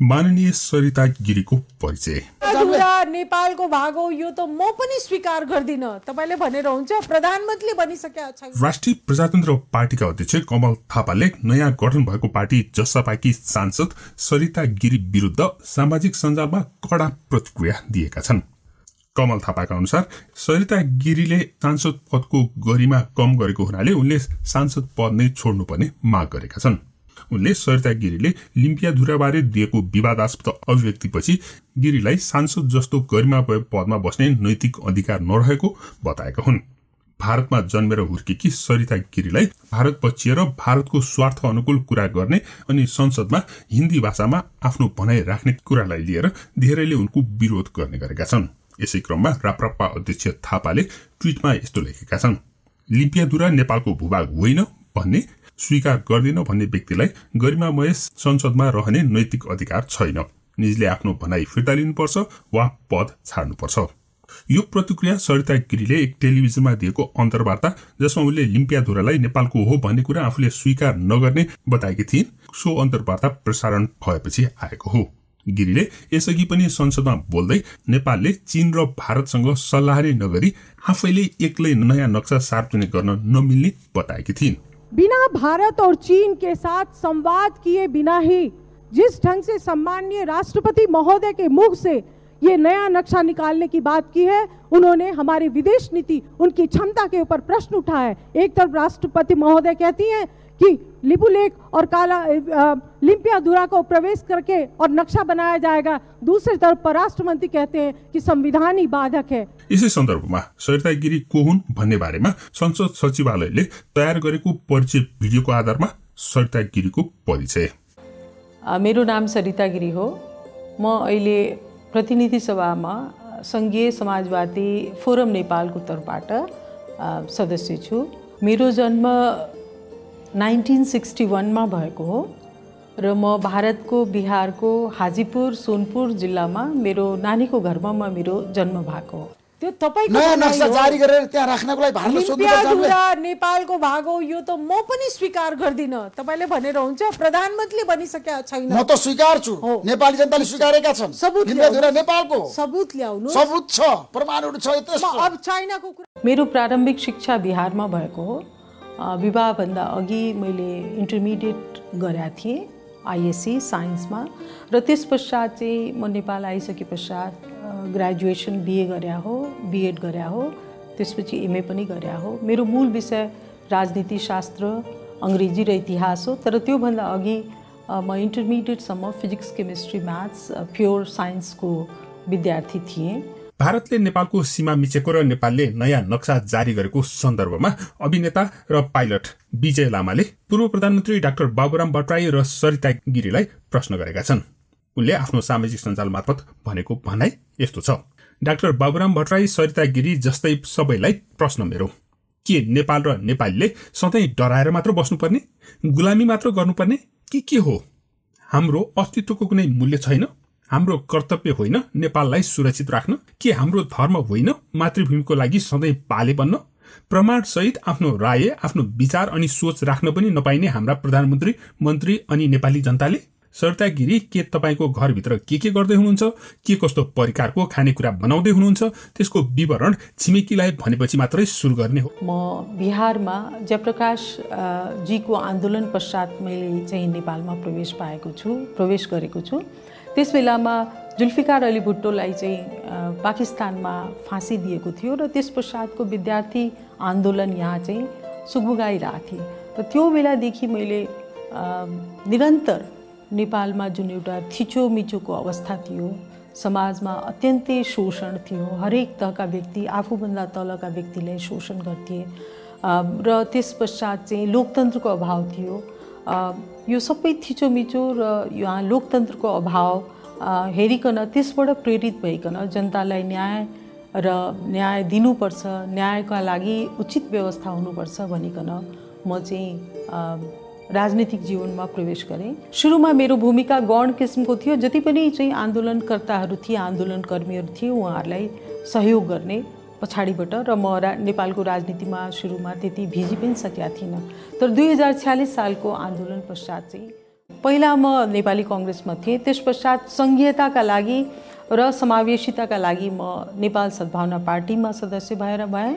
माननीय सरिता गिरीको परिचय। नेपालको भाग हो यो त म पनि स्वीकार गर्दिन। तपाईले भनेर हुन्छ प्रधानमन्त्री बनिसकेका छैन। राष्ट्रिय प्रजातन्त्र पार्टीका अध्यक्ष कमल थापाले नयाँ गठन भएको पार्टी जसपाकी सांसद सरिता गिरी विरुद्ध सामाजिक सञ्जालमा कडा प्रतिक्रिया दिएका छन्। कमल थापाका अनुसार सरिता गिरीले सांसद पदको गरिमा कम गरेको हुनाले उनले सांसद पद नै छोड्नुपर्ने माग गरेका छन्। उनले सरिता गिरीले लिम्पियाधुराबारे दिएको विवादास्पद अभिव्यक्तिपछि गिरीलाई सांसद जस्तो गरिमामय पदमा बस्ने नैतिक अधिकार नरहेको बताएका हुन्। भारतमा जन्मेर हुर्केकी सरिता गिरीलाई भारत पक्षीय र भारतको स्वार्थ अनुकूल कुरा गर्ने अनि संसदमा हिन्दी भाषामा आफ्नो भनाइ राख्ने कुरालाई लिएर धेरैले उनको विरोध गर्ने गरेका छन्। यसै क्रममा राप्रपा अध्यक्ष थापाले ट्वीटमा यस्तो लेखेका छन्। लिम्पियाधुरा नेपालको भूभाग होइन भन्ने स्वीकार गर्दैन भन्ने व्यक्तिलाई गरिमामय संसदमा रहने नैतिक अधिकार छैन। निजले आफ्नो भनाइ फिर्ता लिनुपर्छ वा पद छाड्नुपर्छ। यो प्रतिक्रिया सरिता गिरीले एक टेलिभिजनमा दिएको अन्तर्वार्ता जसमा उनले लिम्पियाधुरालाई नेपालको हो भन्ने कुरा आफूले स्वीकार नगर्ने बताएकी थिइन्, सो अन्तर्वार्ता प्रसारण भएपछि आएको हो। गिरीले यसअघि पनि संसदमा बोल्दै नेपालले चीन र भारतसँग सल्लाह नै नगरी आफैले एक्लै नयाँ नक्सा सार्वजनिक गर्न नमिल्ने बताएकी थिइन्। बिना भारत और चीन के साथ संवाद किए बिना ही जिस ढंग से सम्माननीय राष्ट्रपति महोदय के मुख से ये नया नक्शा निकालने की बात की है, उन्होंने हमारी विदेश नीति, उनकी क्षमता के ऊपर प्रश्न उठाया है। एक तरफ राष्ट्रपति महोदय कहती हैं कि लिपुलेख और लिम्पियाधुरा को प्रवेश करके और नक्शा बनाया जाएगा, दूसरी तरफ परराष्ट्र मंत्री कहते हैं कि संविधान ही बाधक है। यसै सन्दर्भमा सरिता गिरी को हुन् भन्ने बारेमा संसद सचिवालयले तयार गरेको परिचय भिडियोको आधारमा सरिता गिरीको परिचय। मेरो नाम सरिता गिरी हो। म अहिले प्रतिनिधि सभामा संघीय समाजवादी फोरम नेपालको तर्फबाट सदस्य छु। मेरो जन्म 1961 मा भएको हो र म भारतको बिहारको हाजीपुर सोनपुर जिल्लामा मेरो नानीको घरमा मेरो जन्म भएको हो। त्यो तपाईको नयाँ नक्सा जारी गरेर त्यहाँ राख्नको लागि भारतले लिम्पियाधुरा नेपालको भाग हो यो त म पनि स्वीकार गर्दिन। तपाईले भनेर हुन्छ प्रधानमन्त्री बनिसकेका छैन। म त स्वीकार छु। नेपाली जनताले स्वीकारेका छन्। लिम्पियाधुरा नेपालको सबुत ल्याउनु। सबुत छ, प्रमाणहरु छ। अब चाइनाको कुरा। मेरो प्रारम्भिक शिक्षा बिहारमा भएको हो। विवाह भन्दा अघि मैले इन्टरमिडिएट गरेका थिएँ आइएससी साइन्समा र त्यस पश्चात चाहिँ म नेपाल आइसके पश्चात ग्रेजुएसन बिए गरे हो, बिएड गरे हो, त्यसपछि एमए पनि गरे हो। मेरो मूल विषय राजनीति शास्त्र, अंग्रेजी र इतिहास हो, तर त्यो भन्दा अघि म इन्टरमिडिएटसम्म फिजिक्स, केमिस्ट्री, म्याथ्स, प्योर साइन्सको विद्यार्थी थिएँ। भारतले नेपालको सीमा मिचेको र नेपालले नयाँ नक्सा जारी गरेको सन्दर्भमा अभिनेता र पाइलट विजय लामाले पूर्व प्रधानमन्त्री डाक्टर बाबुराम भट्टराई र सरिता गिरीलाई प्रश्न गरेका छन्। उनले आफ्नो सामाजिक सञ्जाल मार्फत भनेको भनाइ यस्तो छ। डाक्टर बाबुराम भट्टराई, सरिता गिरी जस्तै सबैलाई प्रश्न मेरो, के नेपाल र नेपालीले सधैँ डराएर मात्र बस्नुपर्ने, गुलामी मात्र गर्नुपर्ने के हो? हाम्रो अस्तित्वको कुनै मूल्य छैन? हाम्रो कर्तव्य होइन नेपाललाई सुरक्षित राख्न? के हाम्रो धर्म होइन मातृभूमिको लागि सधैँ पाले बन्न? प्रमाण सहित आफ्नो राय, आफ्नो विचार अनि सोच राख्न पनि नपाइने हाम्रा प्रधानमन्त्री, मन्त्री अनि नेपाली जनताले? सरिता गिरी, के तपाईँको घरभित्र के गर्दै हुनुहुन्छ? के कस्तो परिकारको खानेकुरा बनाउँदै हुनुहुन्छ? त्यसको विवरण छिमेकीलाई भनेपछि मात्रै सुरु गर्ने हो। म बिहारमा जयप्रकाश जीको आन्दोलन पश्चात मैले चाहिँ नेपालमा प्रवेश गरेको छु। त्यस बेलामा जुल्फिकार अली भुट्टोलाई चाहिँ पाकिस्तानमा फाँसी दिएको थियो र त्यस पश्चातको विद्यार्थी आन्दोलन यहाँ चाहिँ सुगबुगाइरहेको थिए र त्यो बेलादेखि मैले निरन्तर नेपालमा जुन एउटा थिचोमिचोको अवस्था थियो, समाजमा अत्यन्तै शोषण थियो, हरेक तहका व्यक्ति, आफूभन्दा तलका व्यक्तिलाई शोषण गर्थे र त्यस पश्चात चाहिँ लोकतन्त्रको अभाव थियो। यो सबै थिचोमिचो र यहाँ लोकतन्त्रको अभाव हेरिकन त्यसबाट प्रेरित भइकन जनतालाई न्याय दिनुपर्छ, न्यायका लागि उचित व्यवस्था हुनुपर्छ भनिकन म चाहिँ राजनीतिक जीवनमा प्रवेश गरेँ। सुरुमा मेरो भूमिका गौण किसिमको थियो। जति पनि चाहिँ आन्दोलनकर्ताहरू थिए, आन्दोलनकर्मीहरू थिए, उहाँहरूलाई सहयोग गर्ने पछाडिबाट र म नेपालको राजनीतिमा सुरुमा त्यति भिजी पनि सकेका थिइनँ। तर 2046 सालको आन्दोलन पश्चात चाहिँ पहिला म नेपाली कांग्रेसमा थिएँ, त्यसपश्चात संघीयताका लागि र समावेशिताका लागि म नेपाल सद्भावना पार्टीमा सदस्य भएर भएँ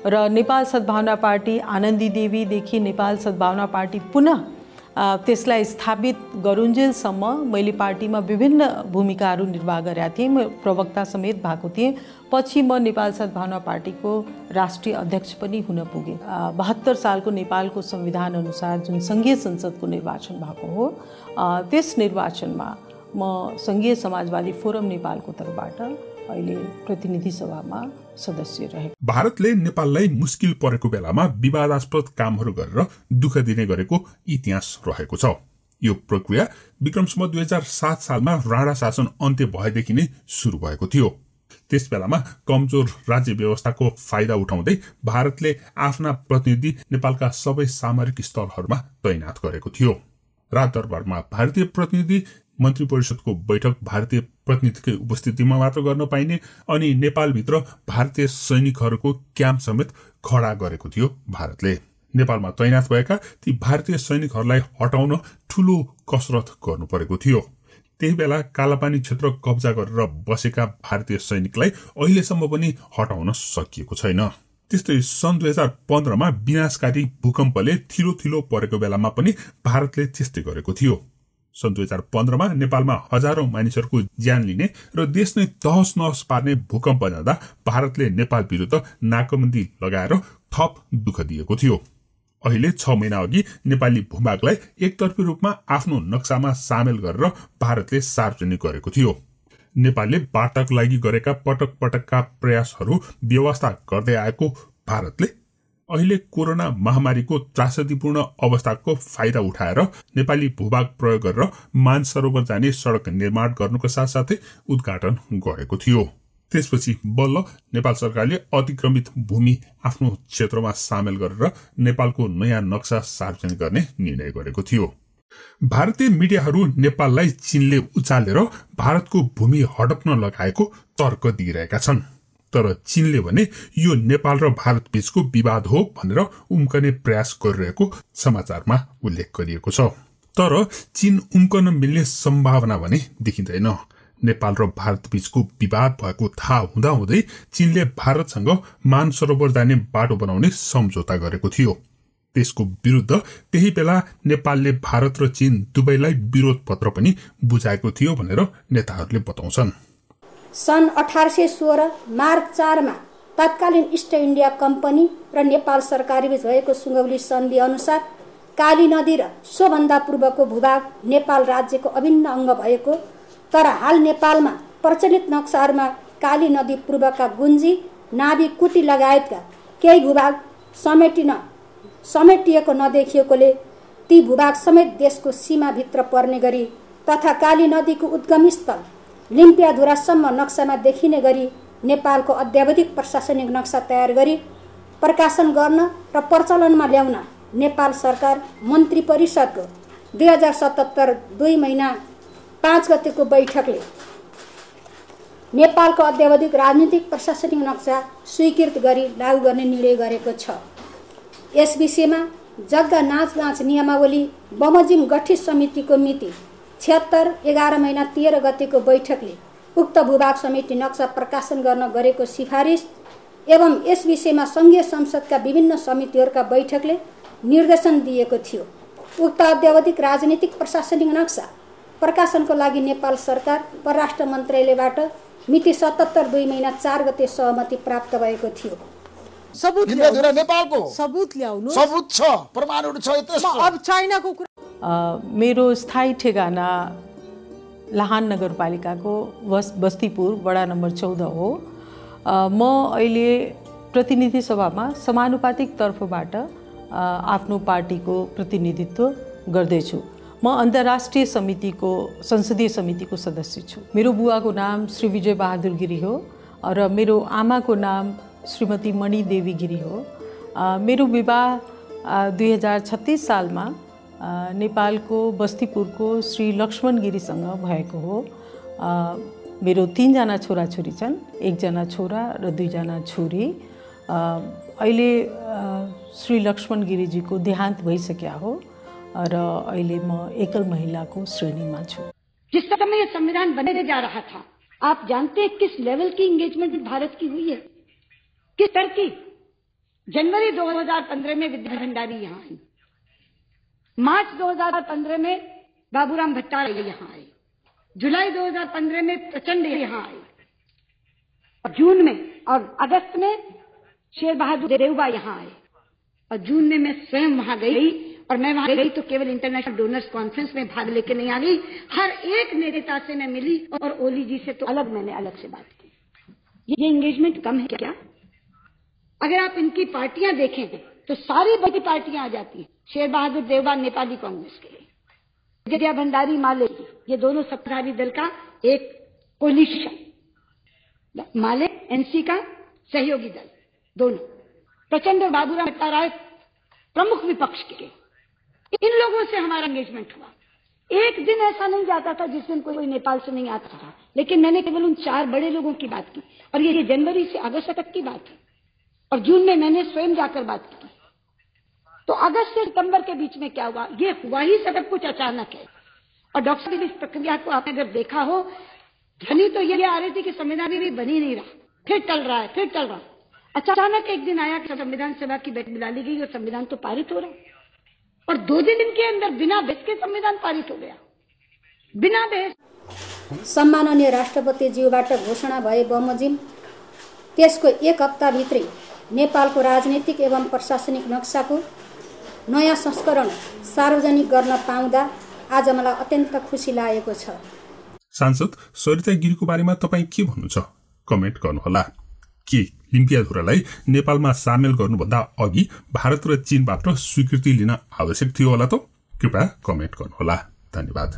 र नेपाल सद्भावना पार्टी आनन्दी देवीदेखि नेपाल सद्भावना पार्टी पुनः त्यसलाई स्थापित गरुन्जेलसम्म मैले पार्टीमा विभिन्न भूमिकाहरू निर्वाह गरेका थिएँ। म प्रवक्ता समेत भएको थिएँ। पछि म नेपाल सद्भावना पार्टीको राष्ट्रिय अध्यक्ष पनि हुन पुगेँ। 72 सालको नेपालको संविधान अनुसार जुन संघीय संसदको निर्वाचन भएको हो, त्यस निर्वाचनमा म संघीय समाजवादी फोरम नेपालको तर्फबाट अहिले प्रतिनिधि सभामा सदस्य रहे। भारतले नेपाललाई मुस्किल परेको बेलामा विवादास्पद कामहरू गरेर दुःख दिने गरेको इतिहास रहेको छ। यो प्रक्रिया विक्रमसम्म 2007 सालमा राणा शासन अन्त्य भएदेखि नै सुरु भएको थियो। त्यस बेलामा कमजोर राज्य व्यवस्थाको फाइदा उठाउँदै भारतले आफ्ना प्रतिनिधि नेपालका सबै सामरिक स्थलहरूमा तैनात गरेको थियो। राजदरबारमा भारतीय प्रतिनिधि, मन्त्री परिषदको बैठक भारतीय प्रतिनिधिकै उपस्थितिमा मात्र गर्न पाइने अनि नेपालभित्र भारतीय सैनिकहरूको क्याम्प समेत खडा गरेको थियो भारतले। नेपालमा तैनात भएका ती भारतीय सैनिकहरूलाई हटाउन ठूलो कसरत गर्नु परेको थियो। त्यही बेला कालापानी क्षेत्र कब्जा गरेर बसेका भारतीय सैनिकलाई अहिलेसम्म पनि हटाउन सकिएको छैन। त्यस्तै सन् 2015 मा विनाशकारी भूकम्पले थिलो परेको बेलामा पनि भारतले त्यस्तै गरेको थियो। सन् 2015 मा नेपालमा हजारौं मानिसहरूको ज्यान लिने र देश नै तहस नहस पार्ने भूकम्प जाँदा भारतले नेपाल विरुद्ध नाकाबन्दी लगाएर थप दुःख दिएको थियो। अहिले 6 महिना अघि नेपाली भूभागलाई एकतर्फी रूपमा आफ्नो नक्सामा सामेल गरेर भारतले सार्वजनिक गरेको थियो। नेपालले बाटाको लागि गरेका पटक पटकका प्रयासहरू व्यवस्था गर्दै आएको भारतले अहिले कोरोना महामारीको त्रासदीपूर्ण अवस्थाको फाइदा उठाएर नेपाली भूभाग प्रयोग गरेर मानसरोवर जाने सडक निर्माण गर्नुको साथसाथै उद्घाटन गरेको थियो। त्यसपछि बल्ल नेपाल सरकारले अतिक्रमित भूमि आफ्नो क्षेत्रमा सामेल गरेर नेपालको नयाँ नक्सा सार्वजनिक गर्ने निर्णय गरेको थियो। भारतीय मिडियाहरू नेपाललाई चीनले उचालेर भारतको भूमि हडप्न लगाएको तर्क दिइरहेका छन्। तर चीनले भने यो नेपाल र भारत बीचको विवाद हो भनेर उम्कने प्रयास गरिरहेको समाचारमा उल्लेख गरिएको छ। तर चीन उम्कन मिल्ने सम्भावना भने देखिँदैन। नेपाल र भारत बीचको विवाद भएको थाहा हुँदाहुँदै चीनले भारतसँग मानसरोवर जाने बाटो बनाउने सम्झौता गरेको थियो। त्यसको विरुद्ध त्यही बेला नेपालले भारत र चीन दुवैलाई विरोध पत्र पनि बुझाएको थियो भनेर नेताहरूले बताउँछन्। सन् 1816 मार्च 4 मा तत्कालीन इस्ट इन्डिया कम्पनी र नेपाल सरकारबीच भएको सुगौली सन्धि अनुसार काली नदी र सोभन्दा पूर्वको भूभाग नेपाल राज्यको अभिन्न अंग भएको, तर हाल नेपालमा प्रचलित नक्साहरूमा काली नदी पूर्वका गुन्जी, नाभी, कुटी लगायतका केही भूभाग समेटिएको नदेखिएकोले ती भूभाग समेत देशको सीमाभित्र पर्ने गरी तथा काली नदीको उद्गम स्थल लिम्पियाधुरासम्म नक्सामा देखिने गरी नेपालको अद्यावधिक प्रशासनिक नक्सा तयार गरी प्रकाशन गर्न र प्रचलनमा ल्याउन नेपाल सरकार मन्त्री परिषदको 2077 2 महिना 5 गतेको बैठकले नेपालको अद्यावधिक राजनीतिक प्रशासनिक नक्सा स्वीकृत गरी लागू गर्ने निर्णय गरेको छ। यस विषयमा जग्गा नाचगाँच नियमावली बमोजिम गठित समितिको मिति 76 11 महिना 13 गतेको बैठकले उक्त भूभाग समिति नक्सा प्रकाशन गर्न गरेको सिफारिस एवं यस विषयमा संघीय संसदका विभिन्न समितिहरूका बैठकले निर्देशन दिएको थियो। उक्त अद्यावधिक राजनीतिक प्रशासनिक नक्सा प्रकाशनको लागि नेपाल सरकार परराष्ट्र मन्त्रालयबाट मिति 77 2 महिना 4 गते सहमति प्राप्त भएको थियो। सबूत नेपालको सबूत ल्याउनु, सबूत छ, प्रमाणहरू छ। अब चाइनाको मेरो स्थायी ठेगाना लाहान नगरपालिकाको बस्तीपुर वडा नम्बर 14 हो। म अहिले प्रतिनिधि सभामा समानुपातिक तर्फबाट आफ्नो पार्टीको प्रतिनिधित्व गर्दैछु। म अन्तर्राष्ट्रिय समितिको संसदीय समितिको सदस्य छु। मेरो बुवाको नाम श्री विजय बहादुर गिरी हो र मेरो आमाको नाम श्रीमती मणि देवी गिरी हो। मेरो विवाह 2036 सालमा नेपालको बस्तीपुरको श्री लक्ष्मण गिरीसँग भएको हो। मेरो 3 जना छोराछोरी छन्, 1 जना छोरा र 2 जना छोरी। अहिले श्री लक्ष्मण गिरीजीको देहान्त भइसक्यो हो र अहिले म एकल महिलाको श्रेणीमा छु। जिस समय ये संविधान बनने जा रहा था, आप जानते हैं किस लेवल की एंगेजमेंट भारत की हुई है, किस तरह की? जनवरी 2015 में विद्या भंडारी यहाँ आई, मार्च 2015 में बाबूराम भट्टाचार्य यहाँ आए, जुलाई 2015 में प्रचंड यहाँ आए, और जून में और अगस्त में शेर बहादुर देवबा यहाँ आए, और जून में मैं स्वयं वहां गई। और मैं वहां गई तो केवल इंटरनेशनल डोनर्स कॉन्फ्रेंस में भाग लेके नहीं आ गई, हर एक नेता से मैं मिली, और ओली जी से तो अलग मैंने अलग से बात की। ये एंगेजमेंट कम है क्या? अगर आप इनकी पार्टियां देखें तो सारी बड़ी पार्टियां आ जाती हैं। शेर बहादुर देवबा नेपाली कांग्रेस के लिए, विद्या भंडारी माले, ये दोनों सत्ताधारी दल का एक कोलिशन, माले एनसी का सहयोगी दल, दोनों प्रचंड और बाबूराम भट्टाचार्य प्रमुख विपक्ष के, इन लोगों से हमारा एंगेजमेंट हुआ। एक दिन ऐसा नहीं जाता था जिस दिन कोई नेपाल से नहीं आता था, लेकिन मैंने केवल उन 4 बड़े लोगों की बात की, और ये जनवरी से अगस्त तक की बात है, और जून में मैंने स्वयं जाकर बात की। तो अगस्त से सितंबर के बीच में क्या हुआ? ये हुआ ही सब कुछ अचानक है। और डॉक्टर साहब, इस प्रक्रिया को आपने अगर देखा हो, ध्वनि तो ये आ रही थी कि संविधान भी बन ही नहीं रहा, फिर टल रहा है, फिर टल रहा है। अचानक एक दिन आया कि संविधान सभा की बैठक बुला ली गई और संविधान तो पारित हो रहा है, और 2 दिन के अंदर बिना बहस के संविधान पारित हो गया, बिना बहस। सम्माननीय राष्ट्रपतिज्यूबाट घोषणा भए बमोजिम त्यसको 1 हप्ताभित्रै नेपालको राजनीतिक एवं प्रशासनिक नक्साको नयाँ संस्करण सार्वजनिक गर्न पाउँदा आज मलाई अत्यन्त खुसी लागेको छ। सांसद सरिता गिरीको बारेमा तपाईँ के भन्नु छ? कमेन्ट गर्नुहोला। के लिम्पियाधुरालाई नेपालमा सामेल गर्नुभन्दा अघि भारत र चीनबाट स्वीकृति लिन आवश्यक थियो होला त? कृपया कमेन्ट गर्नुहोला। धन्यवाद।